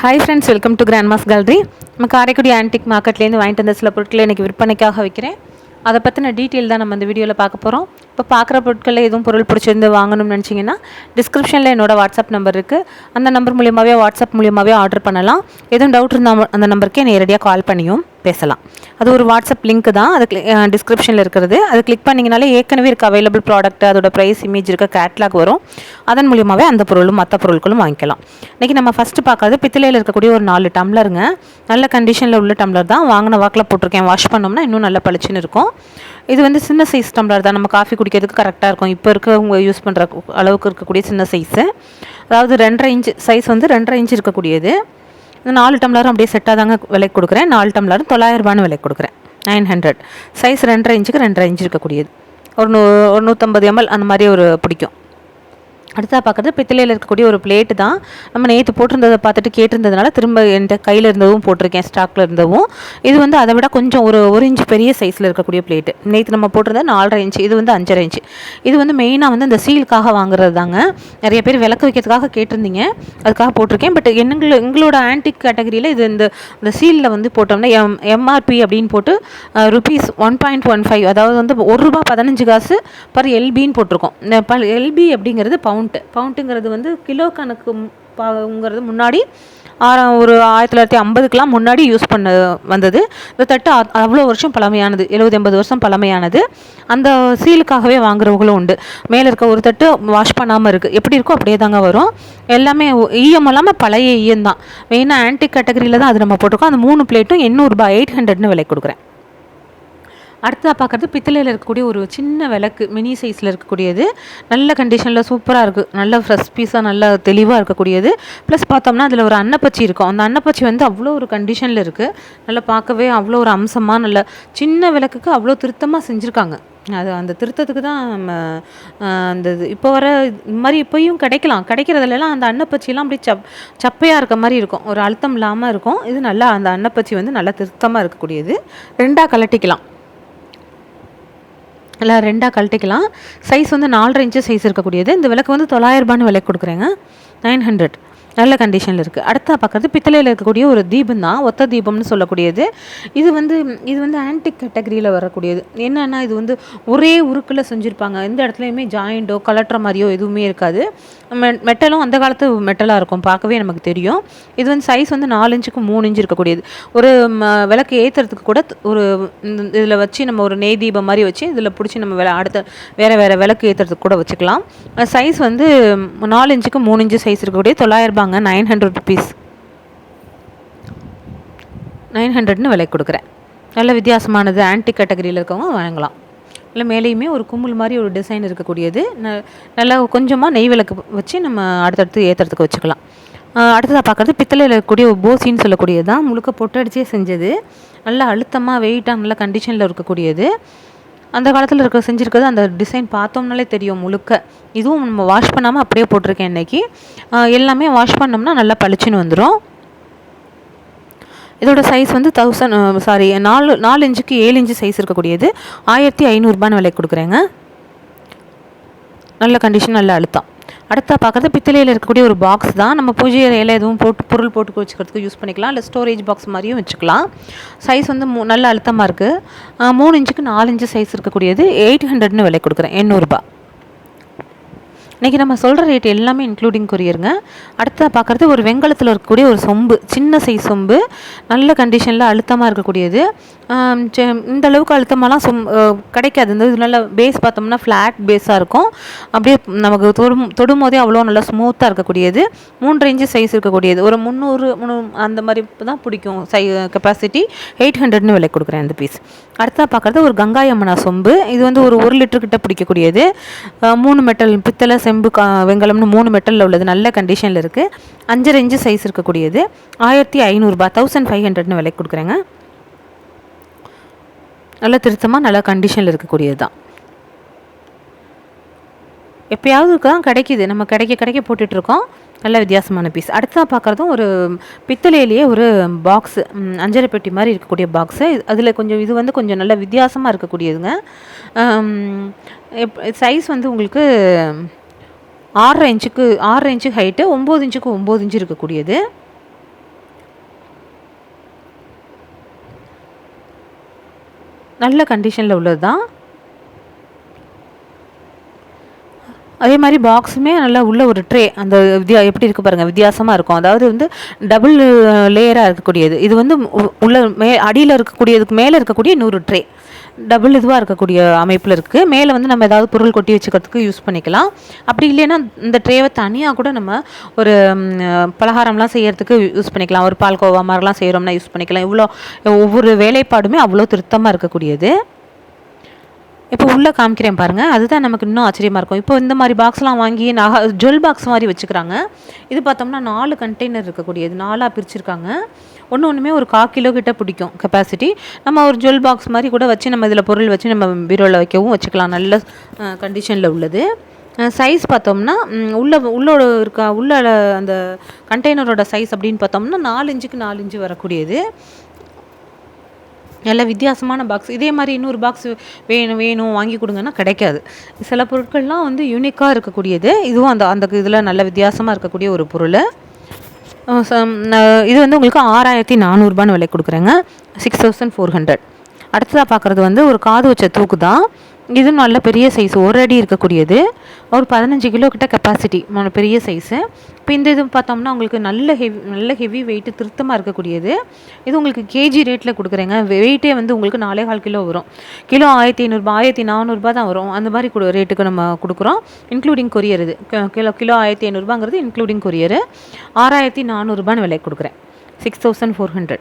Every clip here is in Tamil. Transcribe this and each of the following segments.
Hi friends, welcome to grandma's gallery. நம்ம காரைக்குடி ஆன்டிக் மார்க்கெட்லேருந்து வாங்கிட்டு வந்த சில பொருட்களை இன்றைக்கி விற்பனைக்காக வைக்கிறேன். அதை பற்றின டீட்டெயில் தான் நம்ம இந்த வீடியோவில் பார்க்க போகிறோம். இப்போ பார்க்குற பொருட்களில் எதுவும் பொருள் பிடிச்சிருந்து வாங்கணும்னு நினச்சிங்கன்னா டிஸ்கிரிப்ஷனில் என்னோடய வாட்ஸ்அப் நம்பர் இருக்குது. அந்த நம்பர் மூலியமாகவே வாட்ஸ்அப் மூலியமாகவே ஆர்டர் பண்ணலாம். எதுவும் டவுட் இருந்தால் அந்த நம்பருக்கே நேரடியாக கால் பண்ணியும் பேசலாம். அது ஒரு வாட்ஸ்அப் லிங்க் தான், அது டிஸ்கிரிப்ஷனில் இருக்கிறது. அது கிளிக் பண்ணிங்கனாலே ஏற்கனவே இருக்க அவைலபிள் ப்ராடக்ட், அதோட ப்ரைஸ், இமேஜ் இருக்க கேட்லாக் வரும். அதன் மூலியமாகவே அந்த பொருளும் மற்ற பொருட்களும் வாங்கிக்கலாம். இன்றைக்கி நம்ம ஃபஸ்ட்டு பார்க்காது பித்தளையில் இருக்கக்கூடிய ஒரு 4 டம்ளருங்க. நல்ல கண்டிஷனில் உள்ள டம்ளர் தான், வாங்கின வாக்கில் போட்டிருக்கேன். வாஷ் பண்ணோம்னா இன்னும் நல்ல பளிச்சுன்னு இருக்கும். இது வந்து சின்ன சைஸ் டம்ளர் தான், நம்ம காஃபி குடிக்கிறதுக்கு கரெக்டாக இருக்கும். இப்போ இருக்கவங்க யூஸ் பண்ணுற அளவுக்கு இருக்கக்கூடிய சின்ன சைஸு, அதாவது 2.5 இன்ச் சைஸ் வந்து 2.5 இன்ச் இருக்கக்கூடியது. இந்த 4 டம்ளரும் அப்படியே செட்டாக தாங்க விலைக்கு கொடுக்குறேன். 4 டம்ளரும் 900 ரூபான்னு விலைக்கு கொடுக்குறேன். 900 சைஸ் 2.5 இன்ச்சுக்கு 2.5 இன்ச் இருக்கக்கூடியது. ஒரு 150 ml அந்த மாதிரி ஒரு பிடிக்கும். அடுத்தா பார்க்குறது பித்தளையில் இருக்கக்கூடிய ஒரு பிளேட்டு தான். நம்ம நேற்று போட்டிருந்ததை பார்த்துட்டு கேட்டிருந்ததுனால திரும்ப என்கிட்ட கையில் இருந்ததும் போட்டிருக்கேன், ஸ்டாக்கில் இருந்தவும். இது வந்து அதை விட கொஞ்சம் ஒரு இன்ச் பெரிய சைஸில் இருக்கக்கூடிய பிளேட்டு. நேற்று நம்ம போட்டிருந்தது 4.5 இன்ச், இது வந்து 5.5 இன்ச். இது வந்து மெயினாக வந்து இந்த சீலுக்காக வாங்குறது தாங்க. நிறைய பேர் விளக்கு வைக்கிறதுக்காக கேட்டிருந்தீங்க, அதுக்காக போட்டிருக்கேன். பட் எங்களோட ஆன்டிக் கேட்டகரியில் இது இந்த சீலில் வந்து போட்டோம்னா எம்ஆர்பி அப்படின்னு போட்டு ருபீஸ் 1.15, அதாவது வந்து ₹1.15 பர் எல்பின்னு போட்டிருக்கோம். எல்பி அப்படிங்கிறது பவுண்ட்டுங்கிறது வந்து கிலோ கணக்கு பாங்கிறது முன்னாடி ஒரு 1950க்கெலாம் முன்னாடி யூஸ் பண்ண வந்தது. இந்த தட்டு அவ்வளோ வருஷம் பழமையானது, 70-80 வருஷம் பழமையானது. அந்த சீலுக்காகவே வாங்குறவங்களும் உண்டு. மேலே இருக்க ஒரு தட்டு வாஷ் பண்ணாமல் இருக்குது, எப்படி இருக்கோ அப்படியே தாங்க வரும். எல்லாமே ஈயம் இல்லாமல் பழைய ஈயம் தான். மெயினாக ஆன்டிக் கேட்டகரியில் தான் அது நம்ம போட்டிருக்கோம். அந்த 3 பிளேட்டும் 800 800ன்னு விலை கொடுக்குறேன். அடுத்ததாக பார்க்குறது பித்தளையில் இருக்கக்கூடிய ஒரு சின்ன விளக்கு, மினி சைஸில் இருக்கக்கூடியது. நல்ல கண்டிஷனில் சூப்பராக இருக்குது, நல்ல ஃப்ரெஷ் பீஸாக நல்ல தெளிவாக இருக்கக்கூடியது. ப்ளஸ் பார்த்தோம்னா அதில் ஒரு அன்னப்பச்சி இருக்கும். அந்த அன்னப்பச்சி வந்து அவ்வளோ ஒரு கண்டிஷனில் இருக்குது. நல்லா பார்க்கவே அவ்வளோ ஒரு அம்சமாக, நல்ல சின்ன விளக்குக்கு அவ்வளோ திருத்தமாக செஞ்சுருக்காங்க. அது அந்த திருத்தத்துக்கு தான் நம்ம அந்த இப்போ வர இது மாதிரி இப்போயும் கிடைக்கிறதுலாம் அந்த அன்னப்பச்சியெல்லாம் அப்படியே சப்பையாக இருக்க மாதிரி இருக்கும், ஒரு அழுத்தம் இல்லாமல் இருக்கும். இது நல்லா அந்த அன்னப்பச்சி வந்து நல்லா திருத்தமாக இருக்கக்கூடியது. 2ஆக கலட்டிக்கலாம், இல்லை 2ஆக கழட்டிக்கலாம். சைஸ் வந்து 4.5 இன்ச்சு சைஸ் இருக்கக்கூடியது. இந்த விளக்கு வந்து 900 ரூபான்னு விலை கொடுக்குறேங்க. 900 நல்ல கண்டிஷனில் இருக்குது. அடுத்தா பார்க்குறது பித்தளையில் இருக்கக்கூடிய ஒரு தீபம் தான், ஒத்த தீபம்னு சொல்லக்கூடியது. இது வந்து ஆன்டிக் கேட்டகரியில் வரக்கூடியது. என்னென்னா இது வந்து ஒரே உருக்கில் செஞ்சுருப்பாங்க. எந்த இடத்துலையுமே ஜாயிண்டோ கலட்டுற மாதிரியோ எதுவுமே இருக்காது. மெட்டலும் அந்த காலத்து மெட்டலாக இருக்கும், பார்க்கவே நமக்கு தெரியும். இது வந்து சைஸ் வந்து 4 இன்ச்சுக்கு 3 இன்ச்சு இருக்கக்கூடியது. ஒரு விளக்கு ஏற்றுறதுக்கு கூட ஒரு இதில் வச்சு நம்ம ஒரு நெய் தீபம் மாதிரி வச்சு இதில் பிடிச்சி நம்ம அடுத்த வேறு விளக்கு ஏற்றுறதுக்கு கூட வச்சுக்கலாம். சைஸ் வந்து 4 இன்ச்சுக்கு 3 இன்ச்சு சைஸ் இருக்கக்கூடிய 900 ரூபாங்க. 900 ருபீஸ், 900ன்னு விலை கொடுக்குறேன். நல்ல வித்தியாசமானது, ஆன்டிக் கேட்டகரியில் இருக்கவங்க வாங்கலாம். இல்லை மேலேயுமே ஒரு கும்பல் மாதிரி ஒரு டிசைன் இருக்கக்கூடியது. நல்லா கொஞ்சமாக நெய் விளக்கு வச்சு நம்ம அடுத்தடுத்து ஏற்றுறதுக்கு வச்சுக்கலாம். அடுத்ததாக பார்க்குறது பித்தளையில் இருக்கக்கூடிய ஒரு போசின்னு சொல்லக்கூடியது தான். முழுக்க பொட்டடிச்சே செஞ்சது, நல்லா அழுத்தமாக வெயிட்டாக நல்ல கண்டிஷனில் இருக்கக்கூடியது. அந்த காலத்தில் செஞ்சுருக்கிறது அந்த டிசைன் பார்த்தோம்னாலே தெரியும் முழுக்க. இதுவும் நம்ம வாஷ் பண்ணாமல் அப்படியே போட்டிருக்கேன் இன்றைக்கி. எல்லாமே வாஷ் பண்ணோம்னா நல்லா பளிச்சுன்னு வந்துடும். இதோட சைஸ் வந்து 4 இன்ச்சுக்கு 7 இன்ச்சு சைஸ் இருக்கக்கூடியது. 1500 ரூபான்னு விலை கொடுக்குறேங்க. நல்ல கண்டிஷன், நல்ல அழுத்தம். அடுத்தா பார்க்குறது பித்தளையில் இருக்கக்கூடிய ஒரு பாக்ஸ் தான். நம்ம பூஜை அறையில் எதுவும் பொருள் போட்டு வச்சுக்கிறதுக்கு யூஸ் பண்ணிக்கலாம், இல்லை ஸ்டோரேஜ் பாக்ஸ் மாதிரியும் வச்சுக்கலாம். சைஸ் வந்து நல்ல அழுத்தமாக இருக்குது. 3 இன்ச்சுக்கு 4 இன்ச்சு சைஸ் இருக்கக்கூடியது. 800ன்னு விலை கொடுக்குறேன், 800 ரூபா. இன்றைக்கி நம்ம சொல்கிற ரேட் எல்லாமே இன்க்ளூடிங் கொரியருங்க. அடுத்த பார்க்குறது ஒரு வெண்கலத்தில் இருக்கக்கூடிய ஒரு சொம்பு, சின்ன சைஸ் சொம்பு, நல்ல கண்டிஷனில் அழுத்தமாக இருக்கக்கூடியது. இந்த அளவுக்கு அழுத்தமாலாம் கிடைக்காது. இந்த இது நல்ல பேஸ் பார்த்தோம்னா ஃப்ளாட் பேஸாக இருக்கும். அப்படியே நமக்கு தொடும் போதே அவ்வளோ நல்லா ஸ்மூத்தாக இருக்கக்கூடியது. 3.5 இன்ச்சு சைஸ் இருக்கக்கூடியது. ஒரு 300 அந்த மாதிரி தான் பிடிக்கும் கெப்பாசிட்டி. 800ன்னு விலை கொடுக்குறேன் இந்த பீஸ். அடுத்தா பார்க்குறது ஒரு கங்காயம்மனா சொம்பு. இது வந்து ஒரு 1 லிட்டர் கிட்ட பிடிக்கக்கூடியது. 3 மெட்டல், பித்தளை, செம்பு, வெங்கலம்னு 3 மெட்டலில் உள்ளது. நல்ல கண்டிஷனில் இருக்குது. 5.5 இன்ச்சு சைஸ் இருக்கக்கூடியது. 1500 ரூபா, 1500ன்னு விலை கொடுக்குறேங்க. நல்ல திருத்தமாக நல்ல கண்டிஷனில் இருக்கக்கூடியது தான். எப்போயாவது தான் கிடைக்கிது, நம்ம கிடைக்க போட்டுட்ருக்கோம். நல்ல வித்தியாசமான பீஸ். அடுத்ததாக பார்க்குறதும் ஒரு பித்தளையிலேயே ஒரு பாக்ஸு, அஞ்சரை பெட்டி மாதிரி இருக்கக்கூடிய பாக்ஸு. அதில் இது வந்து கொஞ்சம் நல்ல வித்தியாசமாக இருக்கக்கூடியதுங்க. சைஸ் வந்து உங்களுக்கு 6.5 இன்ச்சு ஹைட்டு, 9 இன்ச்சுக்கு 9 இன்ச்சு இருக்கக்கூடியது. நல்ல கண்டிஷனில் உள்ளது தான். அதே மாதிரி பாக்ஸுமே நல்லா உள்ள ஒரு ட்ரே அந்த எப்படி இருக்குது பாருங்கள், வித்தியாசமாக இருக்கும். அதாவது வந்து டபுள் லேயராக இருக்கக்கூடியது. இது வந்து உள்ள அடியில் இருக்கக்கூடியதுக்கு மேலே இருக்கக்கூடிய 100 ட்ரே டபுள் இதுவாக இருக்கக்கூடிய அமைப்பில் இருக்குது. மேலே வந்து நம்ம ஏதாவது பொருள் கொட்டி வச்சுக்கிறதுக்கு யூஸ் பண்ணிக்கலாம். அப்படி இல்லைன்னா இந்த ட்ரேவை தனியாக கூட நம்ம ஒரு பலகாரம்லாம் செய்கிறதுக்கு யூஸ் பண்ணிக்கலாம். ஒரு பால்கோவா மாதிரிலாம் செய்கிறோம்னா யூஸ் பண்ணிக்கலாம். இவ்வளோ ஒவ்வொரு வேலைப்பாடுமே அவ்வளோ திருத்தமாக இருக்கக்கூடியது. இப்போ உள்ளே காமிக்கிறேன் பாருங்கள், அதுதான் நமக்கு இன்னும் ஆச்சரியமாக இருக்கும். இப்போ இந்த மாதிரி பாக்ஸ்லாம் வாங்கி ஜுவல் பாக்ஸ் மாதிரி வச்சுக்கிறாங்க. இது பார்த்தோம்னா 4 கண்டெய்னர் இருக்கக்கூடியது, 4ஆக பிரிச்சுருக்காங்க. ஒன்றுமே ஒரு 1/4 கிலோ கிட்ட பிடிக்கும் கெப்பாசிட்டி. நம்ம ஒரு ஜுவல் பாக்ஸ் மாதிரி கூட வச்சு நம்ம இதில் பொருள் வச்சு நம்ம பீரோவில் வைக்கவும் வச்சுக்கலாம். நல்ல கண்டிஷனில் உள்ளது. சைஸ் பார்த்தோம்னா உள்ளோட உள்ள அந்த கண்டெய்னரோட சைஸ் அப்படின்னு பார்த்தோம்னா 4 இன்ச்சுக்கு 4 இன்ச்சு வரக்கூடியது. நல்ல வித்தியாசமான பாக்ஸ். இதே மாதிரி இன்னொரு பாக்ஸ் வேணும் வாங்கி கொடுங்கன்னா கிடைக்காது. சில பொருட்கள்லாம் வந்து யூனிக்காக இருக்கக்கூடியது. இதுவும் அந்த இதில் நல்ல வித்தியாசமாக இருக்கக்கூடிய ஒரு பொருள். இது வந்து உங்களுக்கு 6400 விலை கொடுக்குறேங்க, 6400. அடுத்ததாக பார்க்குறது வந்து ஒரு காது வச்ச தூக்கு தான். இது நல்ல பெரிய சைஸ், ஒரு அடி இருக்கக்கூடியது. ஒரு 15 கிலோ கிட்ட கெப்பாசிட்டி, பெரிய சைஸு. இப்போ இந்த இது பார்த்தோம்னா உங்களுக்கு நல்ல ஹெவி வெயிட்டு திருத்தமாக இருக்கக்கூடியது. இது உங்களுக்கு கேஜி ரேட்டில் கொடுக்குறேங்க. வெயிட்டே வந்து உங்களுக்கு 4.25 கிலோ வரும். கிலோ 1500 1400 தான் வரும். அந்த மாதிரி ரேட்டுக்கு நம்ம கொடுக்குறோம், இன்க்ளூடிங் கொரியர். இது கிலோ 1500 இன்க்ளூடிங் கொரியரு. 6400 விலை கொடுக்குறேன், 6400.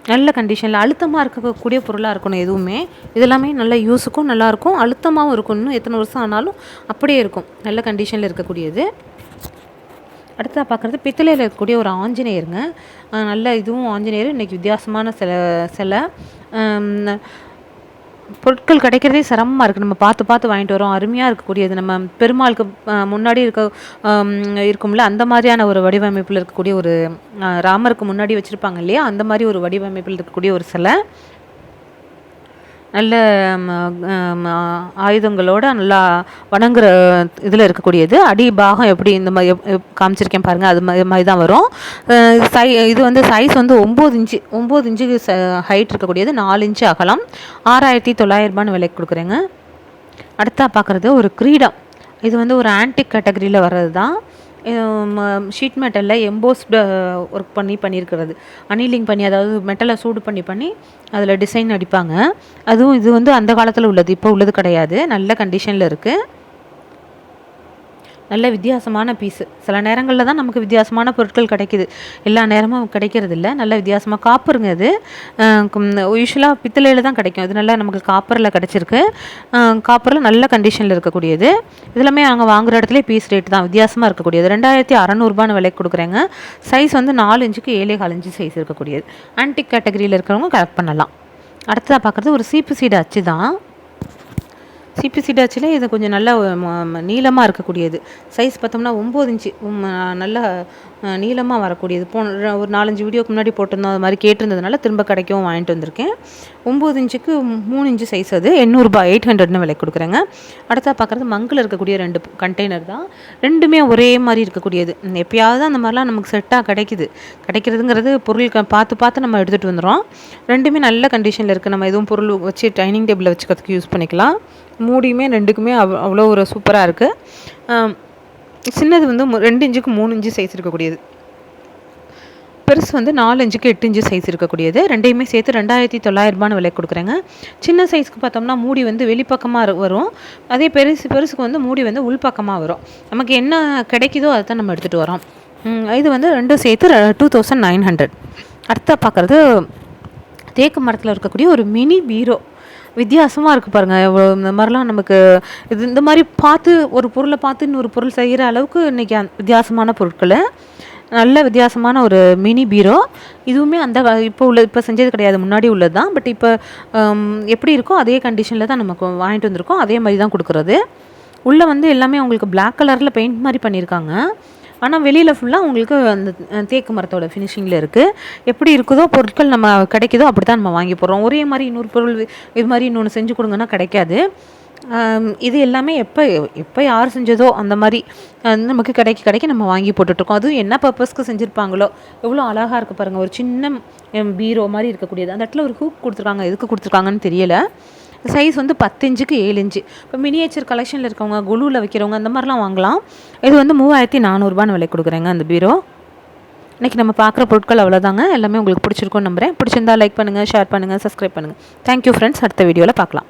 நல்ல கண்டிஷனில் அழுத்தமாக இருக்கக்கூடிய பொருளாக இருக்கணும் எதுவுமே. இதெல்லாமே நல்ல யூஸுக்கும் நல்லாயிருக்கும், அழுத்தமாகவும் இருக்கும். இன்னும் எத்தனை வருஷம் ஆனாலும் அப்படியே இருக்கும். நல்ல கண்டிஷனில் இருக்கக்கூடியது. அடுத்ததாக பார்க்குறது பித்தளையில் இருக்கக்கூடிய ஒரு ஆஞ்சநேயருங்க. நல்ல இதுவும் ஆஞ்சநேயர் இன்றைக்கி வித்தியாசமான சிலை. பொருட்கள் கிடைக்கிறதே சிரமமாக இருக்குது. நம்ம பார்த்து வாங்கிட்டு வரோம். அருமையாக இருக்கக்கூடியது. நம்ம பெருமாளுக்கு முன்னாடி இருக்கும்ல, அந்த மாதிரியான ஒரு வடிவமைப்பில் இருக்கக்கூடிய ஒரு ராமருக்கு முன்னாடி வச்சுருப்பாங்க இல்லையா, அந்த மாதிரி ஒரு வடிவமைப்பில் இருக்கக்கூடிய ஒரு சிலை. நல்ல ஆயுதங்களோட நல்லா வணங்குற இதில் இருக்கக்கூடியது. அடி பாகம் எப்படி இந்த மாதிரி காமிச்சிருக்கேன் பாருங்கள், அது மாதிரி தான் வரும். இது வந்து சைஸ் வந்து 9 இன்ச்சு ஹைட் இருக்கக்கூடியது, 4 இன்ச்சு அகலம். 6900 விலைக்கு கொடுக்குறேங்க. அடுத்தா பார்க்குறது ஒரு கிரீடம். இது வந்து ஒரு ஆன்டிக் கேட்டகரியில் வர்றது தான். ஷீட் மெட்டலில் எம்போஸ்டு ஒர்க் பண்ணியிருக்கிறது. அனீலிங் பண்ணி, அதாவது மெட்டலை சூடு பண்ணி அதில் டிசைன் அடிப்பாங்க. அதுவும் இது வந்து அந்த காலத்தில் உள்ளது, இப்போ உள்ளது கிடையாது. நல்ல கண்டிஷனில் இருக்குது. நல்ல வித்தியாசமான பீஸு. சில நேரங்களில் தான் நமக்கு வித்தியாசமான பொருட்கள் கிடைக்கிது, எல்லா நேரமும் கிடைக்கிறது இல்லை. நல்ல வித்தியாசமாக காப்பருங்க. இது யூஸ்வலாக பித்தளையில் தான் கிடைக்கும். இது நல்லா நமக்கு காப்பரில் கிடச்சிருக்கு. காப்பரில் நல்ல கண்டிஷனில் இருக்கக்கூடியது. இதெல்லாமே நாங்கள் வாங்குகிற இடத்துல பீஸ் ரேட் தான், வித்தியாசமாக இருக்கக்கூடியது. 2600 விலைக்கு கொடுக்குறேங்க. சைஸ் வந்து 4 இன்ச்சுக்கு 7.25 இன்ச்சு சைஸ் இருக்கக்கூடியது. ஆன்டிக் கேட்டகரியில் இருக்கிறவங்க கலெக்ட் பண்ணலாம். அடுத்ததாக பார்க்குறது ஒரு சீப்பு சீடு அச்சு தான். சிபி சீடாச்சில் இது கொஞ்சம் நல்ல நீளமாக இருக்கக்கூடியது. சைஸ் பார்த்தோம்னா 9 இன்ச்சு நல்ல நீளமாக வரக்கூடியது. ஒரு 4-5 வீடியோக்கு முன்னாடி போட்டிருந்தோம், அது மாதிரி கேட்டிருந்ததுனால திரும்ப கிடைக்கவும் வாங்கிட்டு வந்திருக்கேன். 9 இன்ச்சுக்கு 3 இன்ச்சு சைஸ். அது 800 விலை கொடுக்குறேங்க. அடுத்தா பார்க்குறது மங்கில் இருக்கக்கூடிய 2 கண்டெய்னர் தான். ரெண்டுமே ஒரே மாதிரி இருக்கக்கூடியது. எப்பயாவது அந்த மாதிரிலாம் நமக்கு செட்டாக கிடைக்கிறதுங்கிறது பொருள் பார்த்து நம்ம எடுத்துகிட்டு வந்துடும். ரெண்டுமே நல்ல கண்டிஷனில் இருக்குது. நம்ம எதுவும் பொருள் வச்சு டைனிங் டேபிளில் வச்சுக்கிறதுக்கு யூஸ் பண்ணிக்கலாம். மூடியுமே ரெண்டுக்குமே அவ்வளோ ஒரு சூப்பராக இருக்குது. சின்னது வந்து 2 இன்ச்சுக்கு 3 இன்ச்சு சைஸ் இருக்கக்கூடியது. பெருசு வந்து 4 இன்ச்சுக்கு 8 இன்ச்சு சைஸ் இருக்கக்கூடியது. ரெண்டையுமே சேர்த்து 2900 விலை கொடுக்குறேங்க. சின்ன சைஸ்க்கு பார்த்தோம்னா மூடி வந்து வெளிப்பக்கமாக வரும். அதே பெருசுக்கு வந்து மூடி வந்து உள்பக்கமாக வரும். நமக்கு என்ன கிடைக்குதோ அதை தான் நம்ம எடுத்துகிட்டு வரோம். இது வந்து ரெண்டும் சேர்த்து 2900. அடுத்த பார்க்குறது தேக்கு மரத்தில் இருக்கக்கூடிய ஒரு மினி பீரோ. வித்தியாசமாக இருக்குது பாருங்கள். இந்த மாதிரிலாம் நமக்கு இந்த மாதிரி ஒரு பொருளை பார்த்து இன்னொரு பொருள் செய்கிற அளவுக்கு இன்றைக்கி வித்தியாசமான பொருட்கள். நல்ல வித்தியாசமான ஒரு மினி பீரோ. இதுவுமே இப்போ செஞ்சது கிடையாது, முன்னாடி உள்ளது தான். பட் இப்போ எப்படி இருக்கோ அதே கண்டிஷனில் தான் நமக்கு வாங்கிட்டு வந்திருக்கோம். அதே மாதிரி தான் கொடுக்குறது. உள்ளே வந்து எல்லாமே உங்களுக்கு பிளாக் கலரில் பெயிண்ட் மாதிரி பண்ணியிருக்காங்க. ஆனால் வெளியில் ஃபுல்லாக உங்களுக்கு அந்த தேக்கு மரத்தோட ஃபினிஷிங்கில் இருக்குது. எப்படி இருக்குதோ பொருட்கள் நம்ம கிடைக்குதோ அப்படி தான் நம்ம வாங்கி போடுறோம். ஒரே மாதிரி இன்னொரு பொருள் இது மாதிரி இன்னொன்று செஞ்சு கொடுங்கன்னா கிடைக்காது. இது எல்லாமே எப்போ யார் செஞ்சதோ அந்த மாதிரி நமக்கு கிடைக்க நம்ம வாங்கி போட்டுட்ருக்கோம். அதுவும் என்ன பர்பஸ்க்கு செஞ்சுருப்பாங்களோ. எவ்வளோ அழகாக இருக்குது பாருங்கள். ஒரு சின்ன பீரோ மாதிரி இருக்கக்கூடியது. அந்த இடத்துல ஒரு ஹூக் கொடுத்துருக்காங்க, எதுக்கு கொடுத்துருக்காங்கன்னு தெரியலை. சைஸ் வந்து 10 இன்ச்சுக்கு 7 இன்ச்சு. இப்போ மினியேச்சர் கலெக்ஷனில் இருக்கவங்க, குழுவில் வைக்கிறவங்க அந்த மாதிரிலாம் வாங்கலாம். இது வந்து 3400 விலை கொடுக்குறேங்க அந்த பீரோ. இன்றைக்கி நம்ம பார்க்குற பொருட்கள் அவ்வளோதாங்க. எல்லாமே உங்களுக்கு பிடிச்சிருக்கும்னு நம்புகிறேன். பிடிச்சிருந்தா லைக் பண்ணுங்கள், ஷேர் பண்ணுங்கள், சப்ஸ்கிரைப் பண்ணுங்கள். Thank you friends. அடுத்த வீடியோவில் பார்க்கலாம்.